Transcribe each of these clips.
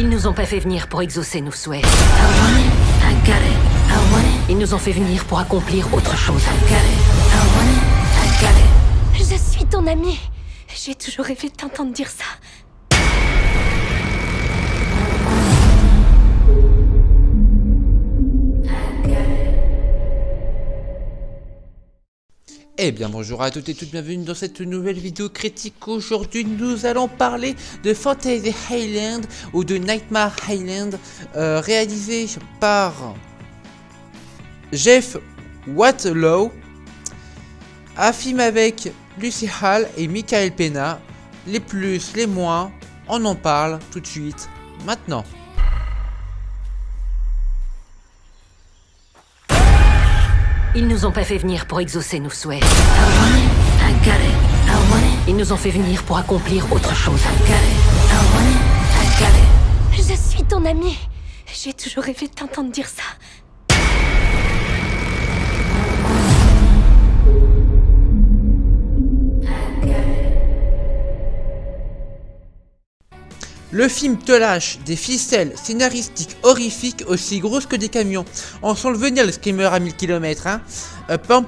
Ils nous ont pas fait venir pour exaucer nos souhaits. Ils nous ont fait venir pour accomplir autre chose. Je suis ton ami. J'ai toujours rêvé de t'entendre dire ça. Eh bien bonjour à toutes et toutes, bienvenue dans cette nouvelle vidéo critique. Aujourd'hui nous allons parler de Fantasy Island ou de Nightmare Island, réalisé par Jeff Watlow, un film avec Lucy Hale et Michael Pena. Les plus, les moins, on en parle tout de suite, maintenant. Ils nous ont pas fait venir pour exaucer nos souhaits. Ils nous ont fait venir pour accomplir autre chose. Je suis ton ami. J'ai toujours rêvé de t'entendre dire ça. Le film te lâche des ficelles scénaristiques horrifiques aussi grosses que des camions. On sent le venir le screamer à 1000 km.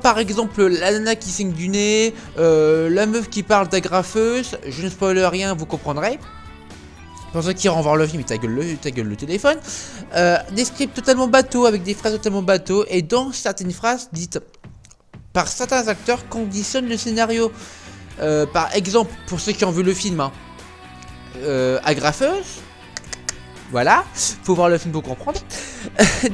Par exemple, la nana qui saigne du nez, la meuf qui parle d'agrafeuse, je ne spoil rien, vous comprendrez. Pour ceux qui iront voir le film, ta gueule le téléphone. Des scripts totalement bateaux, avec des phrases totalement bateaux, et dans certaines phrases dites par certains acteurs conditionnent le scénario. Par exemple, pour ceux qui ont vu le film, agrafeuse, voilà, faut voir le film pour comprendre.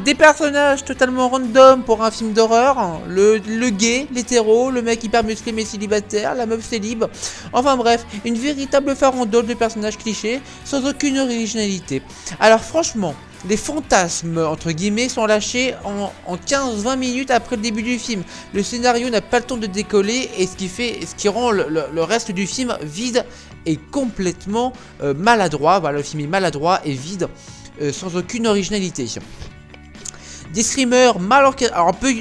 Des personnages totalement random pour un film d'horreur, le gay, l'hétéro, le mec hyper musclé mais célibataire, la meuf célib, enfin bref, une véritable farandole de personnages clichés sans aucune originalité. Alors franchement, les fantasmes entre guillemets sont lâchés en 15-20 minutes après le début du film. Le scénario n'a pas le temps de décoller, et ce qui rend le reste du film vide et complètement maladroit. Voilà, le film est maladroit et vide, sans aucune originalité. Des screamers mal orchestrés.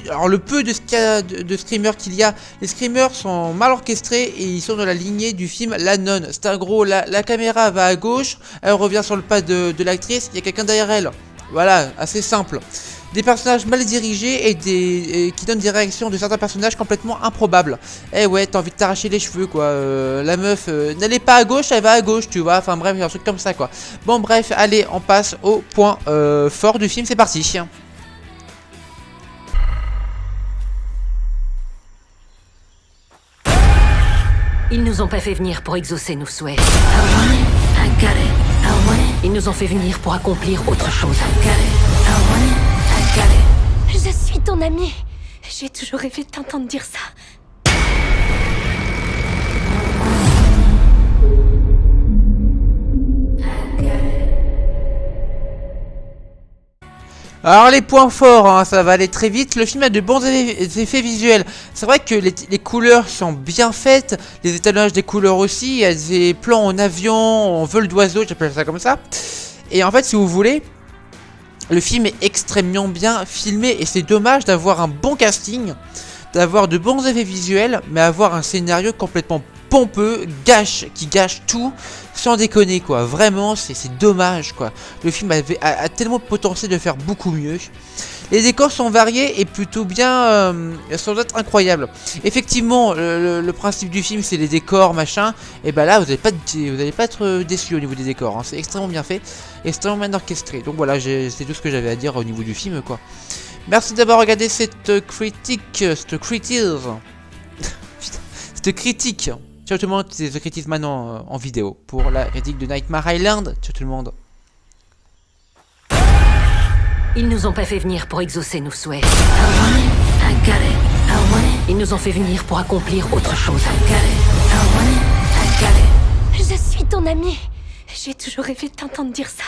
Alors le peu de screamers qu'il y a, les screamers sont mal orchestrés et ils sont dans la lignée du film La Nonne. C'est un gros, la caméra va à gauche, elle revient sur le pas de l'actrice, il y a quelqu'un derrière elle. Voilà, assez simple. Des personnages mal dirigés et qui donnent des réactions de certains personnages complètement improbables. Eh ouais, t'as envie de t'arracher les cheveux quoi. La meuf n'allait pas à gauche, elle va à gauche, tu vois. Enfin bref, il y a un truc comme ça quoi. Bon bref, allez, on passe au point fort du film, c'est parti. Ils nous ont pas fait venir pour exaucer nos souhaits. Ils nous ont fait venir pour accomplir autre chose. Je suis ton ami. J'ai toujours rêvé de t'entendre dire ça. Alors les points forts, ça va aller très vite. Le film a de bons effets visuels. C'est vrai que les couleurs sont bien faites, les étalonnages des couleurs aussi. Il y a des plans en avion, en vol d'oiseau, j'appelle ça comme ça. Et en fait, si vous voulez, le film est extrêmement bien filmé et c'est dommage d'avoir un bon casting, d'avoir de bons effets visuels, mais avoir un scénario complètement pompeux, qui gâche tout, sans déconner quoi. Vraiment, c'est dommage quoi. Le film a tellement de potentiel de faire beaucoup mieux. Les décors sont variés et plutôt bien, sans être incroyables. Effectivement, le principe du film c'est les décors machin. Et bah là, vous n'allez pas être déçu au niveau des décors. C'est extrêmement bien fait, extrêmement bien orchestré. Donc voilà, c'est tout ce que j'avais à dire au niveau du film quoi. Merci d'avoir regardé cette critique, cette critique. Ciao tout le monde, c'est The Critique maintenant en vidéo pour la critique de Nightmare Island. Ciao tout le monde. Ils nous ont pas fait venir pour exaucer nos souhaits. Ils nous ont fait venir pour accomplir autre chose. Je suis ton ami. J'ai toujours rêvé de t'entendre dire ça.